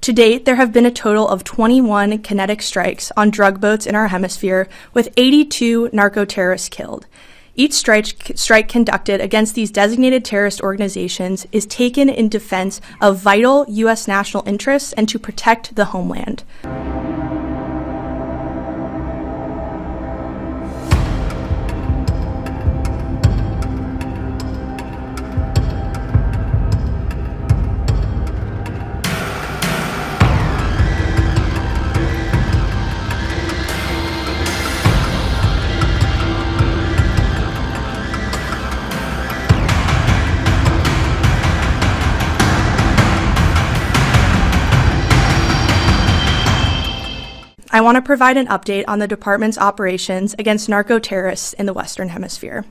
To date, there have been a total of 21 kinetic strikes on drug boats in our hemisphere, with 82 narco-terrorists killed. Each strike conducted against these designated terrorist organizations is taken in defense of vital U.S. national interests and to protect the homeland. I want to provide an update on the department's operations against narco-terrorists in the Western Hemisphere.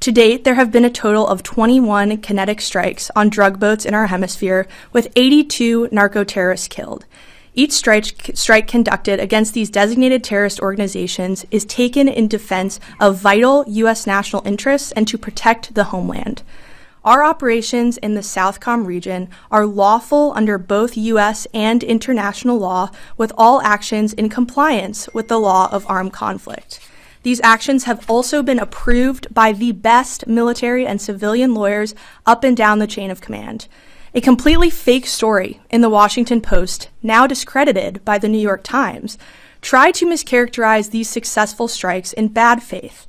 To date, there have been a total of 21 kinetic strikes on drug boats in our hemisphere, with 82 narco-terrorists killed. Each strike conducted against these designated terrorist organizations is taken in defense of vital U.S. national interests and to protect the homeland. Our operations in the Southcom region are lawful under both U.S. and international law, with all actions in compliance with the law of armed conflict. These actions have also been approved by the best military and civilian lawyers up and down the chain of command. A completely fake story in the Washington Post, now discredited by the New York Times, tried to mischaracterize these successful strikes in bad faith.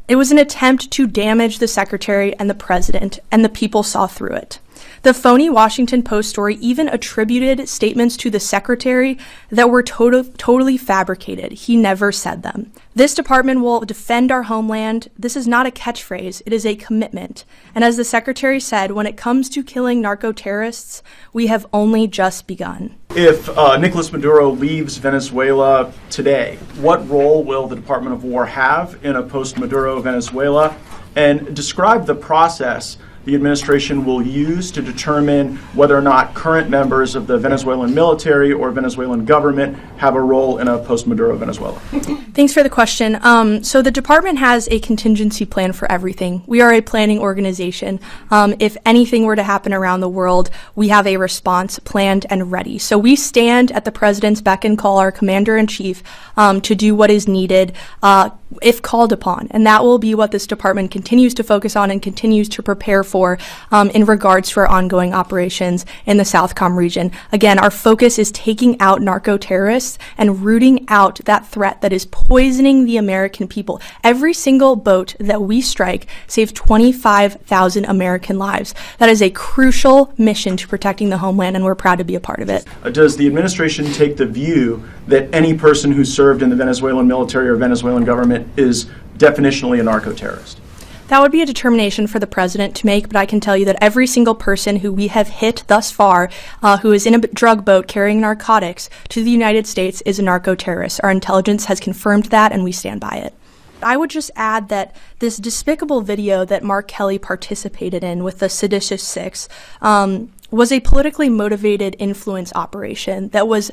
It was an attempt to damage the secretary and the president, and the people saw through it. The phony Washington Post story even attributed statements to the secretary that were totally fabricated. He never said them. This department will defend our homeland. This is not a catchphrase. It is a commitment. And as the secretary said, when it comes to killing narco-terrorists, we have only just begun. If Nicolas Maduro leaves Venezuela today, what role will the Department of War have in a post-Maduro Venezuela? And describe the process the administration will use to determine whether or not current members of the Venezuelan military or Venezuelan government have a role in a post-Maduro Venezuela. Thanks for the question. So the department has a contingency plan for everything. We are a planning organization. If anything were to happen around the world, we have a response planned and ready. So we stand at the president's beck and call, our commander-in-chief, to do what is needed if called upon. And that will be what this department continues to focus on and continues to prepare for in regards to our ongoing operations in the Southcom region. Again, our focus is taking out narco-terrorists and rooting out that threat that is poisoning the American people. Every single boat that we strike saves 25,000 American lives. That is a crucial mission to protecting the homeland, and we're proud to be a part of it. Does the administration take the view that any person who served in the Venezuelan military or Venezuelan government is definitionally a narco-terrorist? That would be a determination for the president to make, but I can tell you that every single person who we have hit thus far who is in a drug boat carrying narcotics to the United States is a narco-terrorist. Our intelligence has confirmed that, and we stand by it. I would just add that this despicable video that Mark Kelly participated in with the Seditious Six was a politically motivated influence operation that was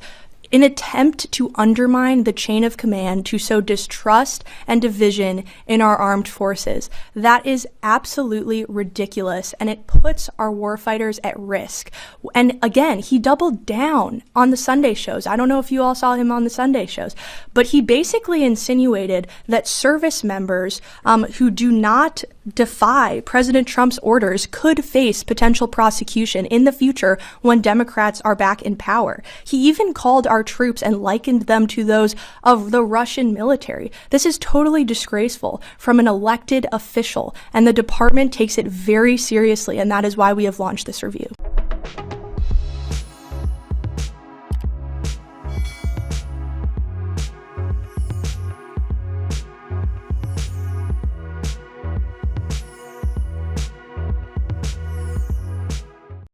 an attempt to undermine the chain of command, to sow distrust and division in our armed forces. That is absolutely ridiculous, and it puts our warfighters at risk. And again, he doubled down on the Sunday shows. I don't know if you all saw him on the Sunday shows, but he basically insinuated that service members who do not defy President Trump's orders could face potential prosecution in the future when Democrats are back in power. He even called our troops and likened them to those of the Russian military. This is totally disgraceful from an elected official, and the department takes it very seriously, and that is why we have launched this review.